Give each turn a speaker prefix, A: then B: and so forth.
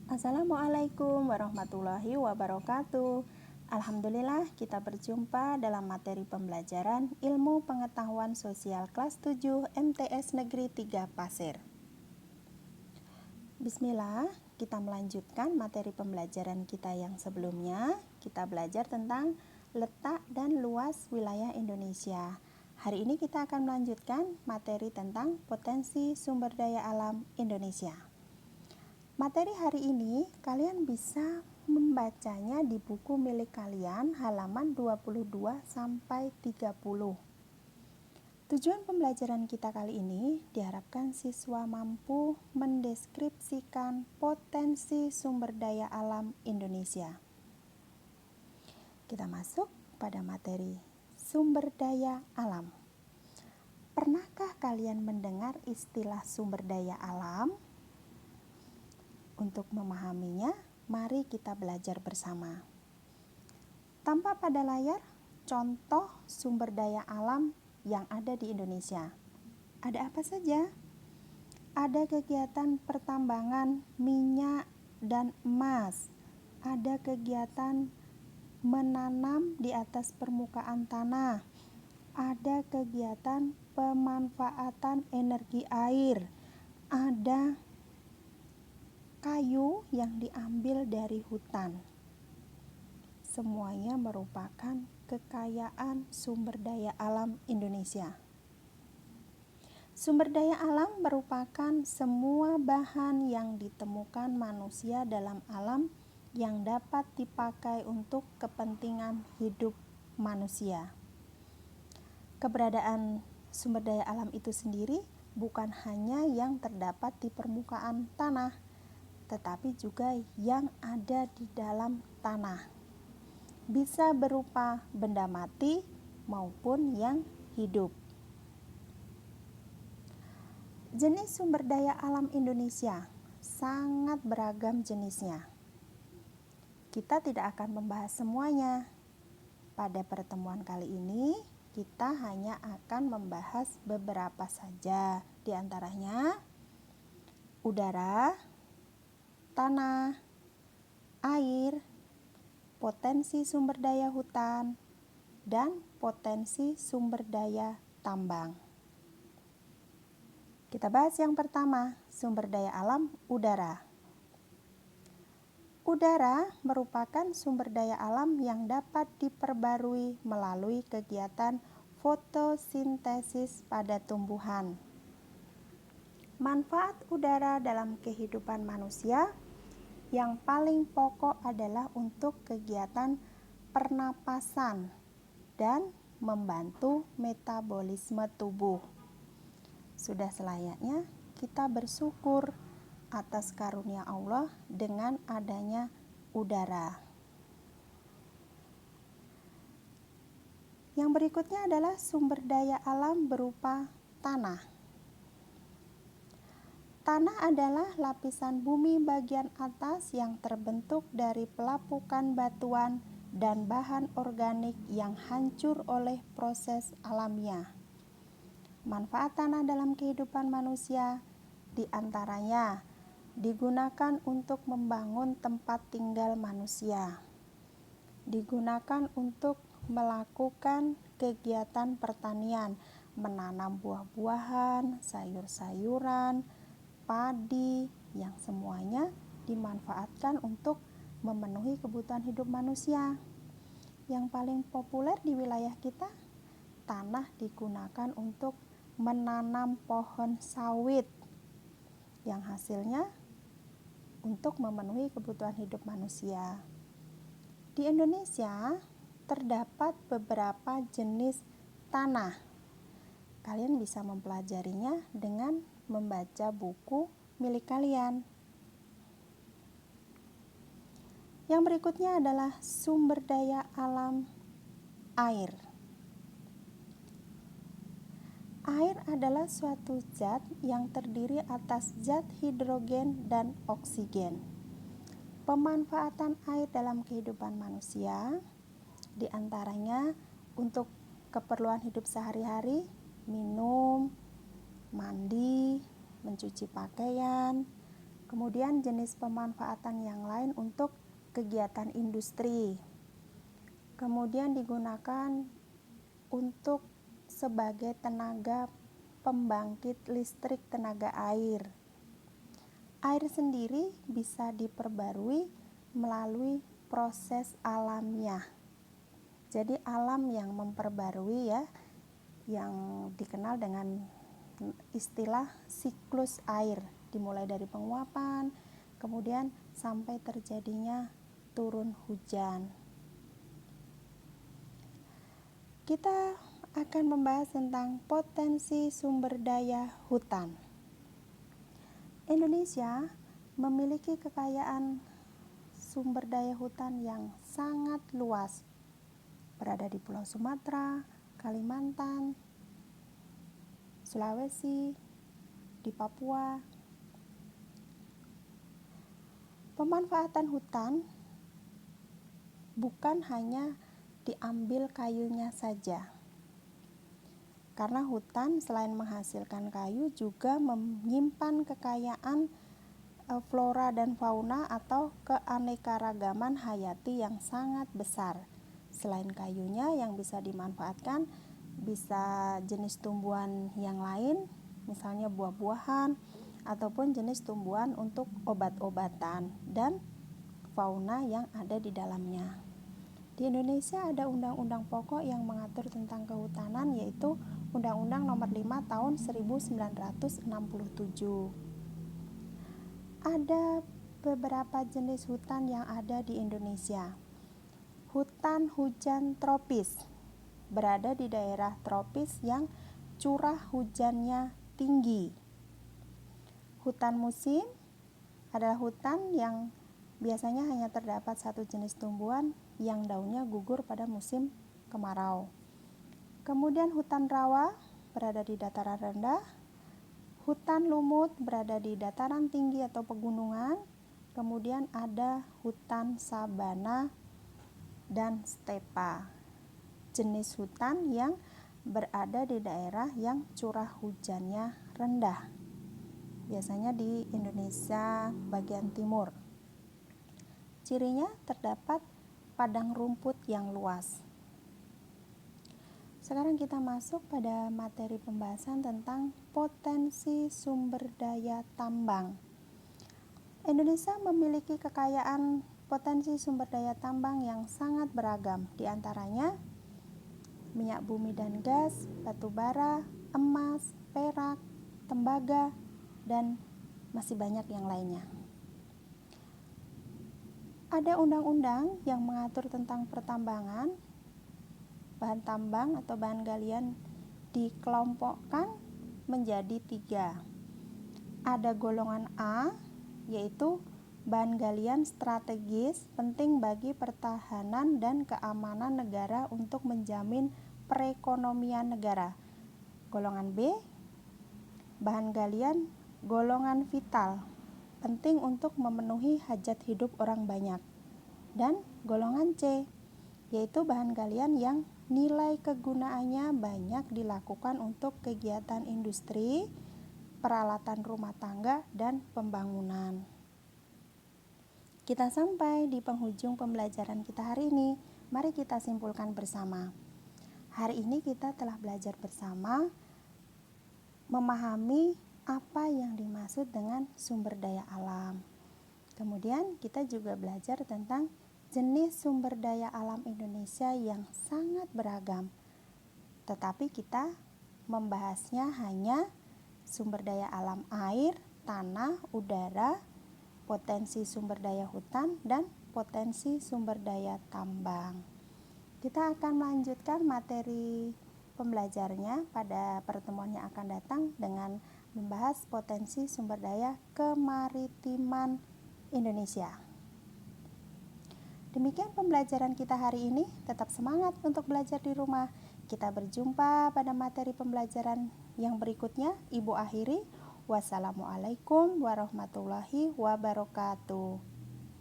A: Assalamualaikum warahmatullahi wabarakatuh. Alhamdulillah kita berjumpa dalam materi pembelajaran Ilmu Pengetahuan Sosial kelas 7 MTS Negeri 3 Pasir. Bismillah, kita melanjutkan materi pembelajaran kita yang sebelumnya. Kita belajar tentang letak dan luas wilayah Indonesia. Hari ini kita akan melanjutkan materi tentang potensi sumber daya alam Indonesia. Materi hari ini kalian bisa membacanya di buku milik kalian halaman 22 sampai 30. Tujuan pembelajaran kita kali ini diharapkan siswa mampu mendeskripsikan potensi sumber daya alam Indonesia. Kita masuk pada materi sumber daya alam. Pernahkah kalian mendengar istilah sumber daya alam? Untuk memahaminya, mari kita belajar bersama. Tampak pada layar contoh sumber daya alam yang ada di Indonesia. Ada apa saja? Ada kegiatan pertambangan minyak dan emas. Ada kegiatan menanam di atas permukaan tanah. Ada kegiatan pemanfaatan energi air. Ada kayu yang diambil dari hutan. Semuanya merupakan kekayaan sumber daya alam Indonesia. Sumber daya alam merupakan semua bahan yang ditemukan manusia dalam alam yang dapat dipakai untuk kepentingan hidup manusia. Keberadaan sumber daya alam itu sendiri bukan hanya yang terdapat di permukaan tanah, tetapi juga yang ada di dalam tanah. Bisa berupa benda mati maupun yang hidup. Jenis sumber daya alam Indonesia sangat beragam jenisnya. Kita tidak akan membahas semuanya. Pada pertemuan kali ini, kita hanya akan membahas beberapa saja. Di antaranya, udara, tanah, air, potensi sumber daya hutan, dan potensi sumber daya tambang. Kita bahas yang pertama, sumber daya alam udara. Udara merupakan sumber daya alam yang dapat diperbarui melalui kegiatan fotosintesis pada tumbuhan. Manfaat udara dalam kehidupan manusia yang paling pokok adalah untuk kegiatan pernapasan dan membantu metabolisme tubuh. Sudah selayaknya kita bersyukur atas karunia Allah dengan adanya udara. Yang berikutnya adalah sumber daya alam berupa tanah. Tanah adalah lapisan bumi bagian atas yang terbentuk dari pelapukan batuan dan bahan organik yang hancur oleh proses alamiah. Manfaat tanah dalam kehidupan manusia diantaranya digunakan untuk membangun tempat tinggal manusia, digunakan untuk melakukan kegiatan pertanian, menanam buah-buahan, sayur-sayuran, padi, yang semuanya dimanfaatkan untuk memenuhi kebutuhan hidup manusia. Yang paling populer di wilayah kita, tanah digunakan untuk menanam pohon sawit yang hasilnya untuk memenuhi kebutuhan hidup manusia. Di Indonesia terdapat beberapa jenis tanah. Kalian bisa mempelajarinya dengan membaca buku milik kalian. Yang berikutnya adalah sumber daya alam air. Air adalah suatu zat yang terdiri atas zat hidrogen dan oksigen. Pemanfaatan air dalam kehidupan manusia diantaranya untuk keperluan hidup sehari-hari, minum, mandi, mencuci pakaian, Kemudian jenis pemanfaatan yang lain untuk kegiatan industri. Kemudian digunakan untuk sebagai tenaga pembangkit listrik tenaga air. Air sendiri bisa diperbarui melalui proses alamiah. Jadi alam yang memperbarui ya, yang dikenal dengan istilah siklus air, dimulai dari penguapan, kemudian sampai terjadinya turun hujan. Kita akan membahas tentang potensi sumber daya hutan. Indonesia memiliki kekayaan sumber daya hutan yang sangat luas, berada di Pulau Sumatera, Kalimantan, Sulawesi, di Papua. Pemanfaatan hutan bukan hanya diambil kayunya saja, karena hutan selain menghasilkan kayu juga menyimpan kekayaan flora dan fauna atau keanekaragaman hayati yang sangat besar. Selain kayunya yang bisa dimanfaatkan, bisa jenis tumbuhan yang lain, misalnya buah-buahan, ataupun jenis tumbuhan untuk obat-obatan dan fauna yang ada di dalamnya. Di Indonesia ada undang-undang pokok yang mengatur tentang kehutanan, yaitu Undang-Undang Nomor 5 Tahun 1967. Ada beberapa jenis hutan yang ada di Indonesia. Hutan hujan tropis berada di daerah tropis yang curah hujannya tinggi. Hutan musim adalah hutan yang biasanya hanya terdapat satu jenis tumbuhan yang daunnya gugur pada musim kemarau. Kemudian hutan rawa berada di dataran rendah. Hutan lumut berada di dataran tinggi atau pegunungan. Kemudian ada hutan sabana dan stepa, jenis hutan yang berada di daerah yang curah hujannya rendah, biasanya di Indonesia bagian timur. Cirinya terdapat padang rumput yang luas. Sekarang kita masuk pada materi pembahasan tentang potensi sumber daya tambang. Indonesia memiliki kekayaan potensi sumber daya tambang yang sangat beragam, di antaranya minyak bumi dan gas, batu bara, emas, perak, tembaga, dan masih banyak yang lainnya. Ada undang-undang yang mengatur tentang pertambangan. Bahan tambang atau bahan galian dikelompokkan menjadi 3. Ada golongan A, yaitu bahan galian strategis penting bagi pertahanan dan keamanan negara untuk menjamin perekonomian negara. Golongan B, bahan galian golongan vital penting untuk memenuhi hajat hidup orang banyak. Dan golongan C, yaitu bahan galian yang nilai kegunaannya banyak dilakukan untuk kegiatan industri, peralatan rumah tangga, dan pembangunan. Kita sampai di penghujung pembelajaran kita hari ini. Mari kita simpulkan bersama. Hari ini kita telah belajar bersama memahami apa yang dimaksud dengan sumber daya alam. Kemudian kita juga belajar tentang jenis sumber daya alam Indonesia yang sangat beragam. Tetapi kita membahasnya hanya sumber daya alam air, tanah, udara, potensi sumber daya hutan, dan potensi sumber daya tambang. Kita akan melanjutkan materi pembelajarnya pada pertemuan yang akan datang dengan membahas potensi sumber daya kemaritiman Indonesia. Demikian pembelajaran kita hari ini. Tetap semangat untuk belajar di rumah. Kita berjumpa pada materi pembelajaran yang berikutnya. Ibu akhiri. Wassalamualaikum warahmatullahi wabarakatuh.